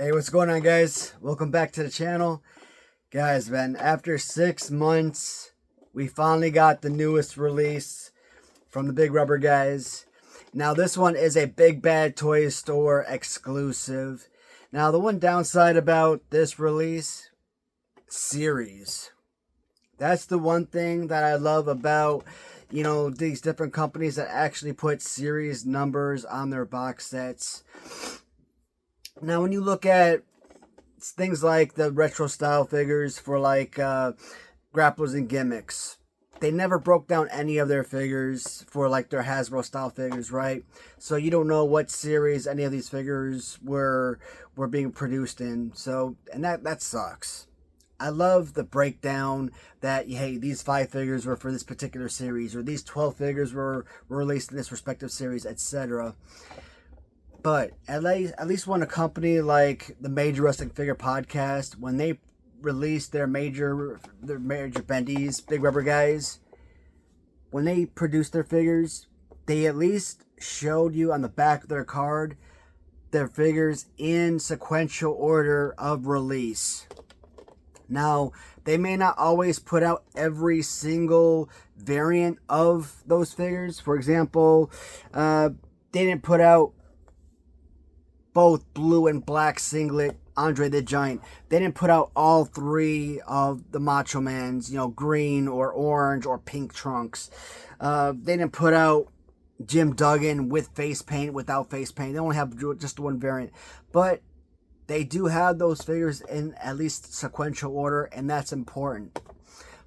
Hey, what's going on, guys? Welcome back to the channel. Guys, man, after 6 months, we finally got the newest release from the Big Rubber guys. Now, this one is a Big Bad Toy Store exclusive. Now, the one downside about this release, series. That's the one thing that I love about, these different companies that actually put series numbers on their box sets. Now, when you look at things like the retro style figures for like grapplers and gimmicks, they never broke down any of their figures for like their Hasbro style figures, right? So you don't know what series any of these figures were being produced in. So, and that sucks. I love the breakdown that, hey, these 5 figures were for this particular series, or these 12 figures were released in this respective series, etc. But at least when a company like the Major Wrestling Figure Podcast, when they released their major Bendies, Big Rubber guys, when they produced their figures, they at least showed you on the back of their card their figures in sequential order of release. Now, they may not always put out every single variant of those figures. For example, they didn't put out both blue and black singlet Andre the Giant. They didn't put out all 3 of the Macho Man's, green or orange or pink trunks. They didn't put out Jim Duggan with face paint, without face paint. They only have just one variant. But they do have those figures in at least sequential order, and that's important.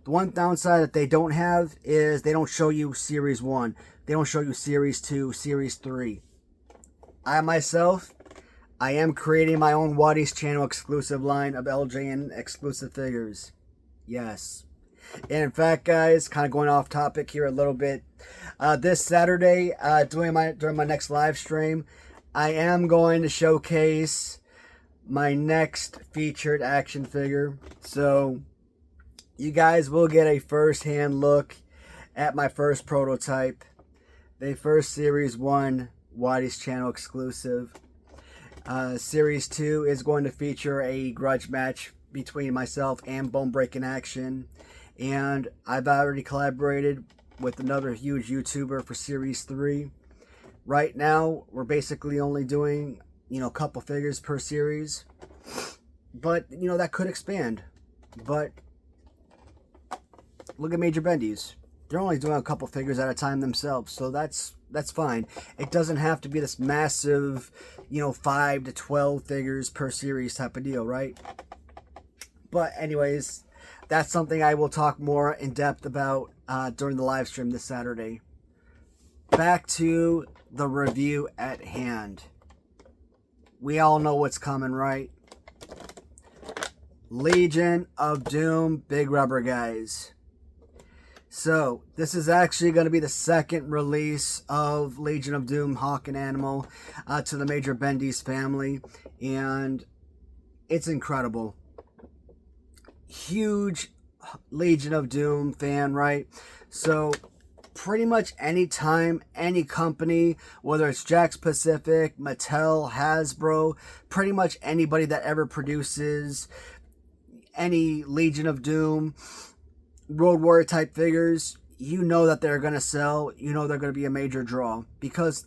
The one downside that they don't have is they don't show you Series 1. They don't show you Series 2, Series 3. I am creating my own Waddy's channel exclusive line of LJN exclusive figures. Yes. And in fact, guys, kind of going off topic here a little bit. This Saturday, during my next live stream, I am going to showcase my next featured action figure. So you guys will get a first-hand look at my first prototype. The first Series 1 Waddy's channel exclusive. Series 2 is going to feature a grudge match between myself and Bone Breaking Action. And I've already collaborated with another huge YouTuber for Series 3. Right now, we're basically only doing, a couple figures per series. But, that could expand. But look at Major Bendies. They're only doing a couple figures at a time themselves, so that's fine. It doesn't have to be this massive, 5 to 12 figures per series type of deal, right? But anyways, that's something I will talk more in depth about during the live stream this Saturday. Back to the review at hand. We all know what's coming, right? Legion of Doom Big Rubber guys. So, this is actually going to be the second release of Legion of Doom, Hawk and Animal to the Major Bendies family. And it's incredible. Huge Legion of Doom fan, right? So, pretty much any time, any company, whether it's Jakks Pacific, Mattel, Hasbro, pretty much anybody that ever produces any Legion of Doom, Road Warrior type figures, that they're going to sell. They're going to be a major draw because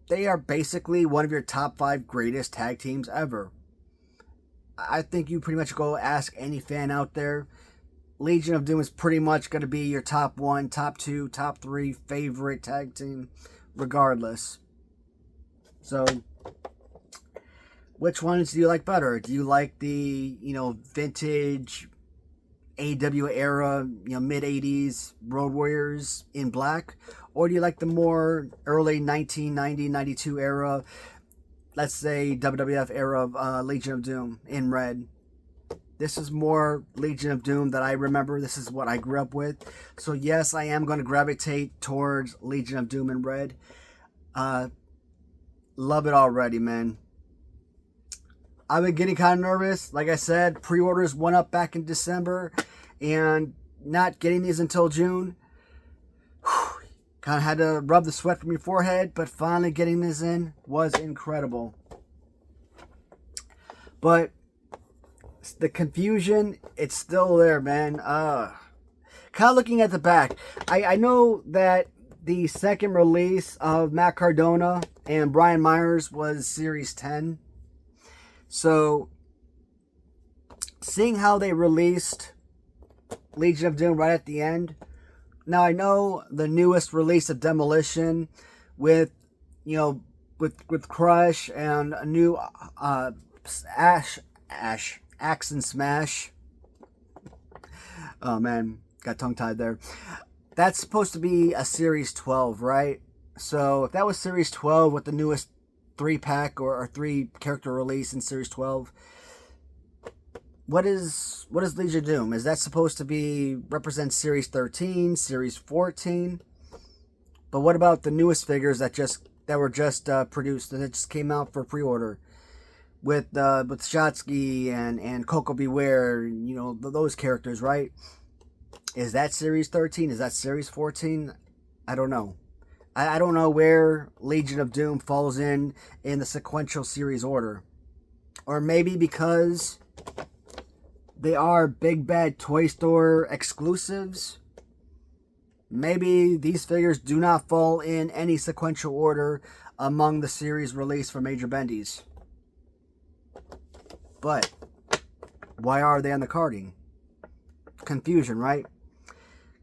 they are basically one of your top 5 greatest tag teams ever. I think you pretty much go ask any fan out there. Legion of Doom is pretty much going to be your top 1, top 2, top 3 favorite tag team regardless. So, which ones do you like better? Do you like the, vintage AW era, mid-80s Road Warriors in black? Or do you like the more early 1990, 92 era, let's say WWF era of Legion of Doom in red? This is more Legion of Doom that I remember. This is what I grew up with. So yes, I am going to gravitate towards Legion of Doom in red. Love it already, man. I've been getting kind of nervous. Like I said, pre-orders went up back in December, and not getting these until June. Kind of had to rub the sweat from your forehead, but finally getting this in was incredible. But the confusion, it's still there, man. Kind of looking at the back. I know that the second release of Matt Cardona and Brian Myers was Series 10. So, seeing how they released Legion of Doom right at the end. Now, I know the newest release of Demolition with, you know, with Crush and a new Axe and Smash. Oh, man. Got tongue-tied there. That's supposed to be a Series 12, right? So, if that was Series 12 with the newest 3-pack or 3-character release in Series 12, what is Legion of Doom? Is that supposed to be represent Series 13, Series 14? But what about the newest figures that were just produced and that just came out for pre-order with Shotsky and Coco Beware, you know, those characters, right? Is that Series 13? Is that Series 14? I don't know. I don't know where Legion of Doom falls in the sequential series order. Or maybe because they are Big Bad Toy Store exclusives. Maybe these figures do not fall in any sequential order among the series released for Major Bendies. But why are they on the carding? Confusion, right?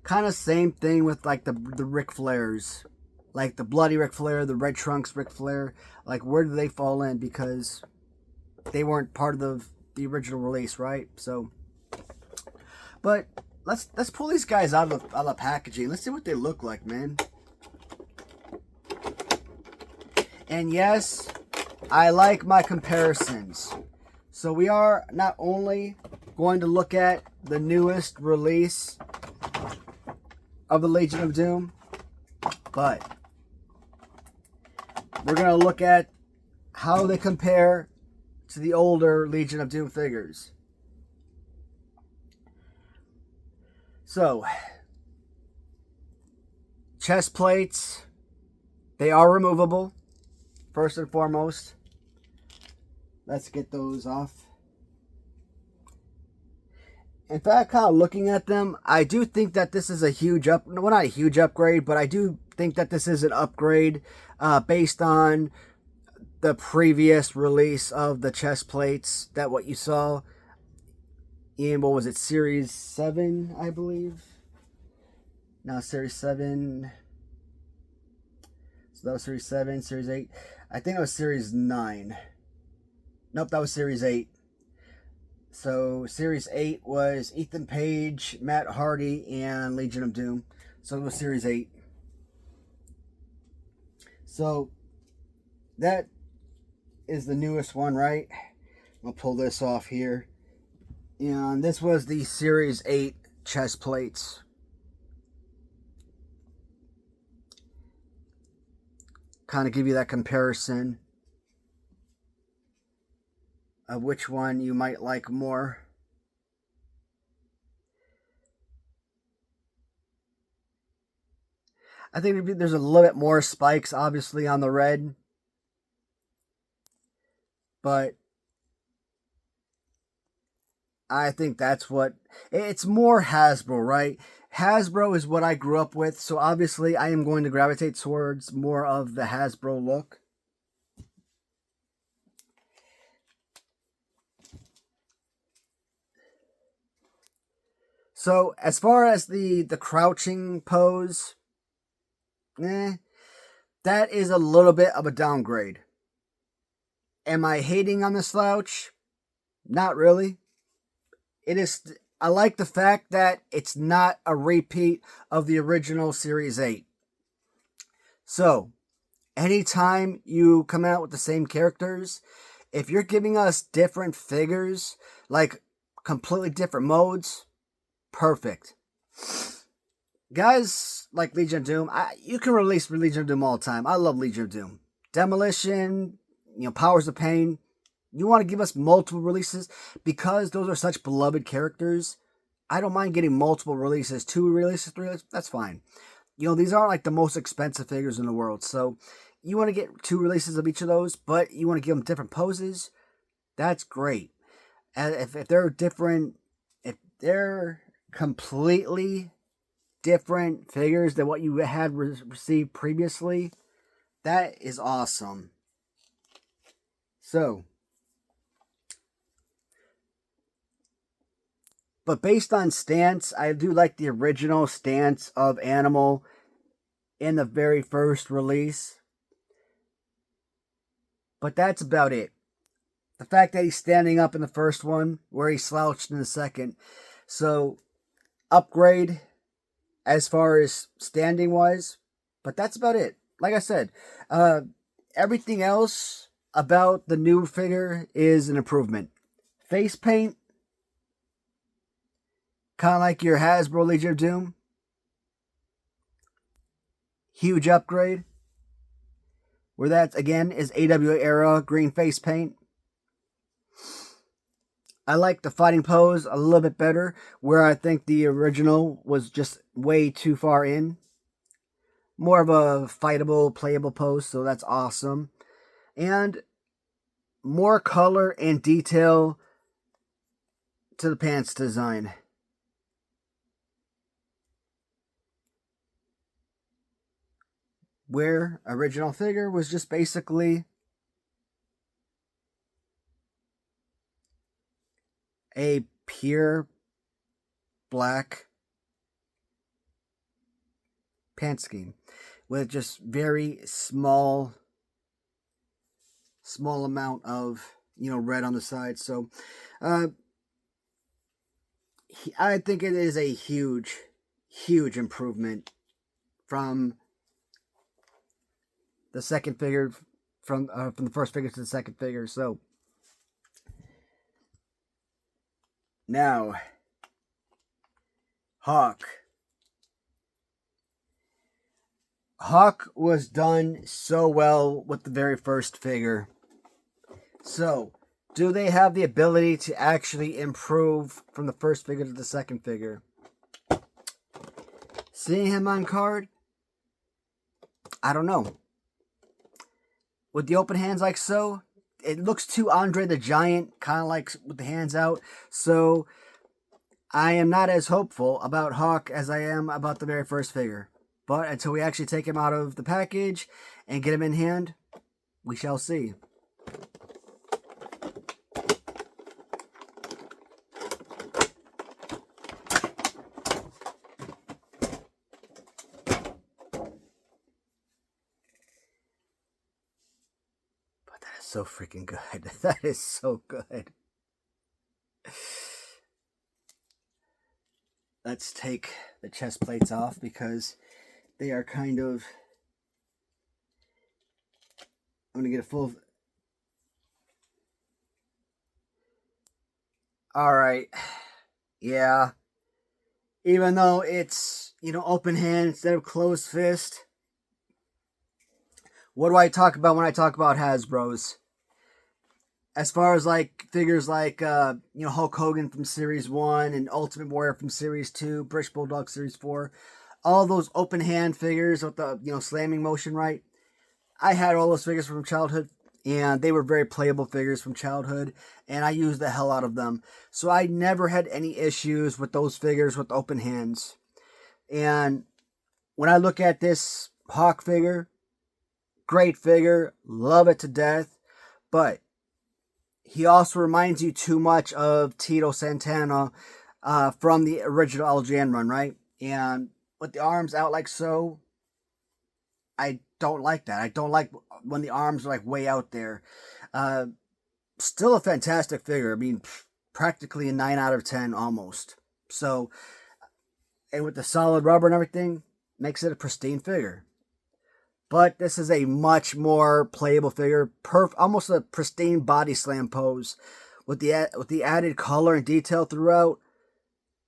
Kind of same thing with like the Ric Flairs. Like the Bloody Ric Flair, the Red Trunks Ric Flair. Like where do they fall in? Because they weren't part of the original release, right? So, but let's pull these guys out of the packaging. Let's see what they look like, man. And yes, I like my comparisons. So we are not only going to look at the newest release of the Legion of Doom, but we're going to look at how they compare to the older Legion of Doom figures. So, chest plates, they are removable, first and foremost. Let's get those off. In fact, kind of looking at them, I do think that this is a huge well, not a huge upgrade, but I do think that this is an upgrade based on the previous release of the chest plates, that what you saw in, what was it, Series 7, I believe? No, Series 7. So that was Series 7, Series 8. I think it was Series 9. Nope, that was Series 8. So, Series 8 was Ethan Page, Matt Hardy, and Legion of Doom. So, it was Series 8. So, that is the newest one, right? I'll pull this off here. And this was the Series 8 chest plates. Kind of give you that comparison of which one you might like more. I think there's a little bit more spikes, obviously, on the red. But I think that's what... It's more Hasbro, right? Hasbro is what I grew up with, so obviously I am going to gravitate towards more of the Hasbro look. So, as far as the crouching pose, that is a little bit of a downgrade. Am I hating on the slouch? Not really. It is. I like the fact that it's not a repeat of the original Series 8. So, anytime you come out with the same characters, if you're giving us different figures, like completely different modes, perfect. Guys like Legion of Doom, you can release Legion of Doom all the time. I love Legion of Doom. Demolition, Powers of Pain. You want to give us multiple releases because those are such beloved characters. I don't mind getting multiple releases, 2 releases, 3 releases, that's fine. These aren't like the most expensive figures in the world. So you want to get 2 releases of each of those, but you want to give them different poses. That's great. And if they're different, if they're completely different figures than what you had received previously, that is awesome. So, but based on stance, I do like the original stance of Animal in the very first release. But that's about it. The fact that he's standing up in the first one, where he slouched in the second. So, upgrade as far as standing wise. But that's about it. Like I said, everything else about the new figure is an improvement. Face paint, kind of like your Hasbro Legion of Doom. Huge upgrade. Where that, again, is AWA era green face paint. I like the fighting pose a little bit better, where I think the original was just way too far in. More of a fightable, playable pose, so that's awesome. And more color and detail to the pants design. Where original figure was just basically a pure black pant scheme with just very small amount of, red on the side. So I think it is a huge improvement from the second figure, from the first figure to the second figure. So now, Hawk. Hawk was done so well with the very first figure. So, do they have the ability to actually improve from the first figure to the second figure? Seeing him on card, I don't know. With the open hands like so, it looks too Andre the Giant, kind of like with the hands out. So, I am not as hopeful about Hawk as I am about the very first figure. But until we actually take him out of the package and get him in hand, we shall see. So freaking good. That is so good. Let's take the chest plates off because they are kind of... I'm going to get a full... Alright. Yeah. Even though it's, open hand instead of closed fist. What do I talk about when I talk about Hasbro's? As far as like figures like Hulk Hogan from Series 1 and Ultimate Warrior from Series 2, British Bulldog Series 4, all those open hand figures with the slamming motion, right? I had all those figures from childhood, and they were very playable figures from childhood, and I used the hell out of them. So I never had any issues with those figures with open hands. And when I look at this Hawk figure, great figure, love it to death, but he also reminds you too much of Tito Santana from the original LJN run, right? And with the arms out like so, I don't like that. I don't like when the arms are like way out there. Still a fantastic figure. I mean, practically a 9 out of 10 almost. So, and with the solid rubber and everything, makes it a pristine figure. But this is a much more playable figure, almost a pristine body slam pose, with the added color and detail throughout.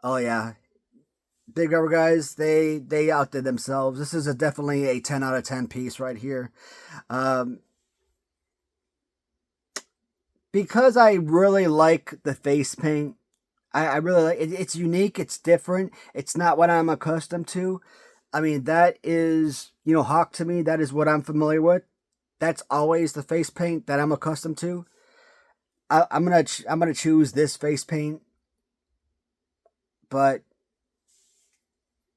Oh yeah, Big Rubber guys, they outdid themselves. This is definitely a 10 out of 10 piece right here. Because I really like the face paint, I really like it. It's unique, it's different, it's not what I'm accustomed to. I mean, that is, Hawk to me, that is what I'm familiar with. That's always the face paint that I'm accustomed to. I'm gonna choose this face paint, but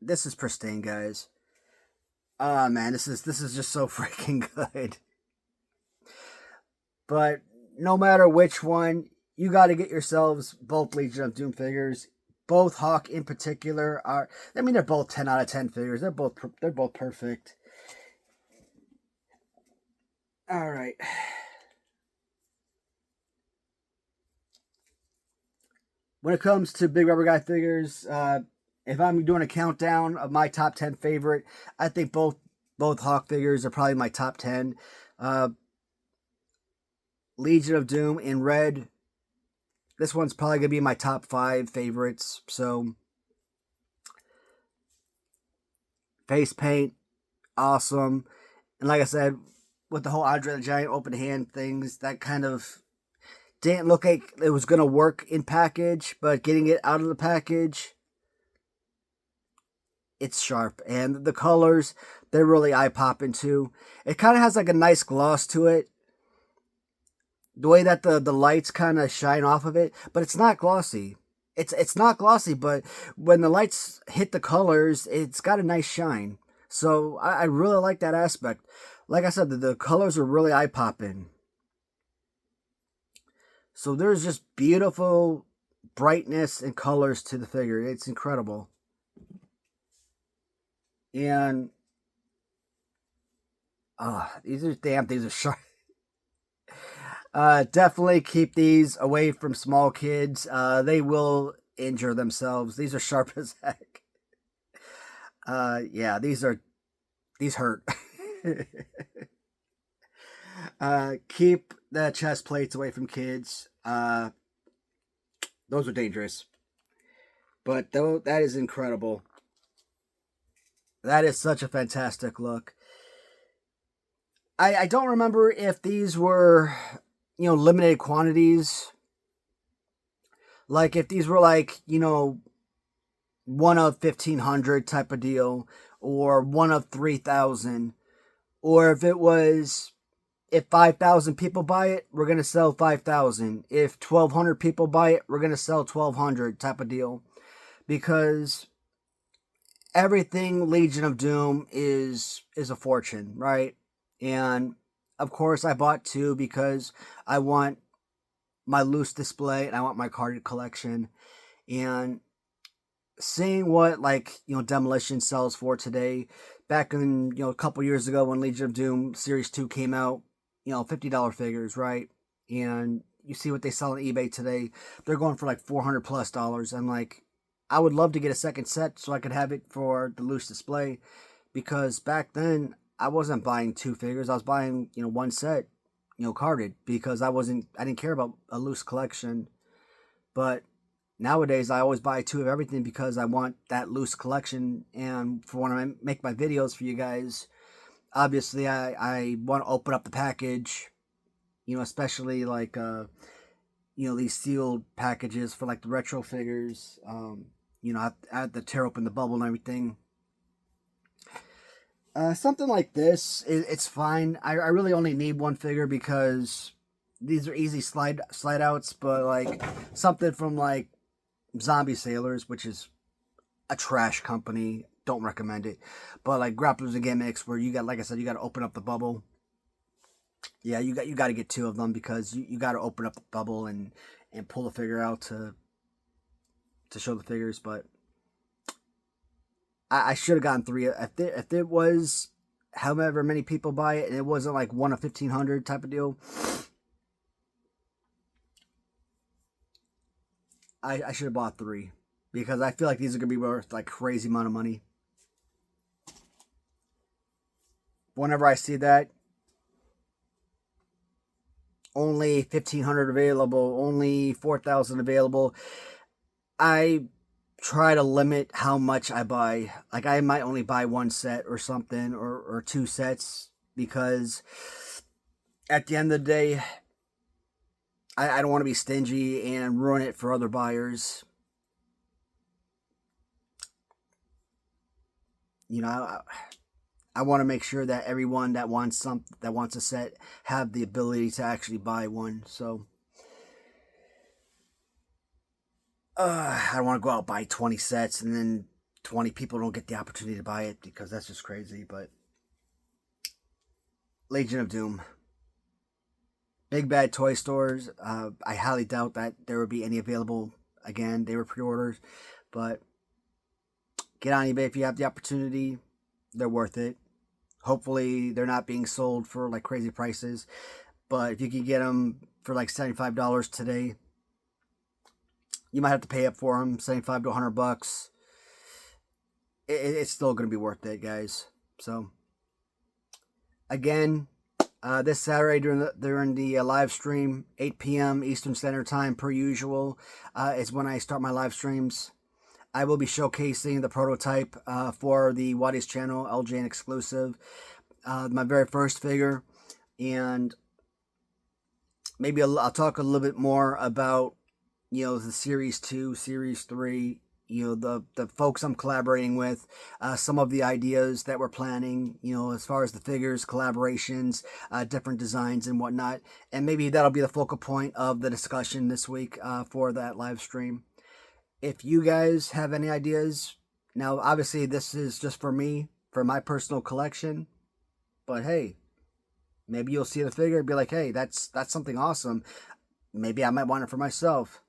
this is pristine, guys. Ah, man, this is just so freaking good. But no matter which one, you got to get yourselves both Legion of Doom figures. Both Hawk in particular are. I mean, they're both 10 out of 10 figures. They're both perfect. All right. When it comes to Big Rubber Guy figures, if I'm doing a countdown of my top 10 favorite, I think both Hawk figures are probably my top 10. Legion of Doom in red. This one's probably going to be my top 5 favorites. So, face paint, awesome. And like I said, with the whole Andre the Giant open hand things, that kind of didn't look like it was going to work in package, but getting it out of the package, it's sharp. And the colors, they're really eye-popping too. It kind of has like a nice gloss to it. The way that the lights kind of shine off of it, but it's not glossy. It's not glossy, but when the lights hit the colors, it's got a nice shine. So I really like that aspect. Like I said, the colors are really eye-popping. So there's just beautiful brightness and colors to the figure. It's incredible. And these are sharp. Definitely keep these away from small kids. They will injure themselves. These are sharp as heck. Yeah, these hurt. Keep the chest plates away from kids. Those are dangerous. But though that is incredible. That is such a fantastic look. I don't remember if these were, limited quantities. Like if these were like, one of 1,500 type of deal, or one of 3,000, or if 5,000 people buy it, we're going to sell 5,000. If 1,200 people buy it, we're going to sell 1,200 type of deal. Because everything Legion of Doom is a fortune, right? And of course I bought 2 because I want my loose display and I want my carded collection. And seeing what Demolition sells for today, back in a couple years ago when Legion of Doom Series 2 came out, $50 figures, right? And you see what they sell on eBay today, they're going for like $400+. I'm like, I would love to get a second set so I could have it for the loose display, because back then I wasn't buying 2 figures. I was buying, one set, carded, because I didn't care about a loose collection. But nowadays I always buy 2 of everything because I want that loose collection. And for when I make my videos for you guys, obviously I want to open up the package, especially like, these sealed packages for like the retro figures. I had to tear open the bubble and everything. Something like this, it's fine. I really only need 1 figure because these are easy slide outs. But like something from like Zombie Sailors, which is a trash company, don't recommend it. But like Grapplers and Gimmicks, where you got, like I said, you got to open up the bubble. Yeah, you got to get 2 of them, because you got to open up the bubble and pull the figure out to show the figures. But I should have gotten 3. If it was however many people buy it, and it wasn't like 1 of 1,500 type of deal, I should have bought 3, because I feel like these are gonna be worth like crazy amount of money. Whenever I see that only 1,500 available, only 4,000 available, I try to limit how much I buy. Like I might only buy 1 set or something, or 2 sets, because at the end of the day, I don't want to be stingy and ruin it for other buyers. I want to make sure that everyone that wants a set have the ability to actually buy one. So I don't want to go out and buy 20 sets and then 20 people don't get the opportunity to buy it, because that's just crazy. But Legion of Doom, big bad toy stores. I highly doubt that there would be any available again. They were pre-orders, but get on eBay if you have the opportunity. They're worth it. Hopefully they're not being sold for like crazy prices, but if you can get them for like $75 today, you might have to pay up for them, $75 to $100. It's still going to be worth it, guys. So again, this Saturday during the live stream, 8 p.m. Eastern Standard Time per usual, is when I start my live streams. I will be showcasing the prototype for the Waddy's channel, LJN exclusive, my very first figure, and maybe I'll talk a little bit more about, the Series 2, Series 3, the folks I'm collaborating with, some of the ideas that we're planning, as far as the figures, collaborations, different designs and whatnot. And maybe that'll be the focal point of the discussion this week for that live stream. If you guys have any ideas, now obviously this is just for me, for my personal collection, but hey, maybe you'll see the figure and be like, hey, that's something awesome. Maybe I might want it for myself.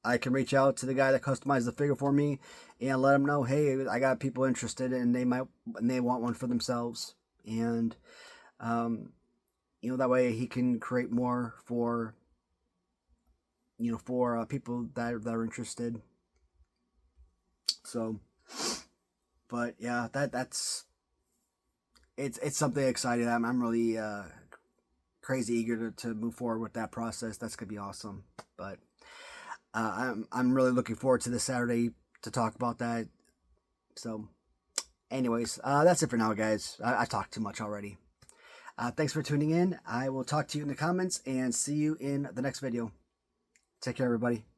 I can reach out to the guy that customized the figure for me and let him know, hey, I got people interested and they want one for themselves. And, that way he can create more for, for people that are interested. So, but yeah, that's it's something exciting. I'm really crazy eager to move forward with that process. That's gonna be awesome. But I'm really looking forward to this Saturday to talk about that. So, anyways, that's it for now, guys. I talked too much already. Thanks for tuning in. I will talk to you in the comments and see you in the next video. Take care, everybody.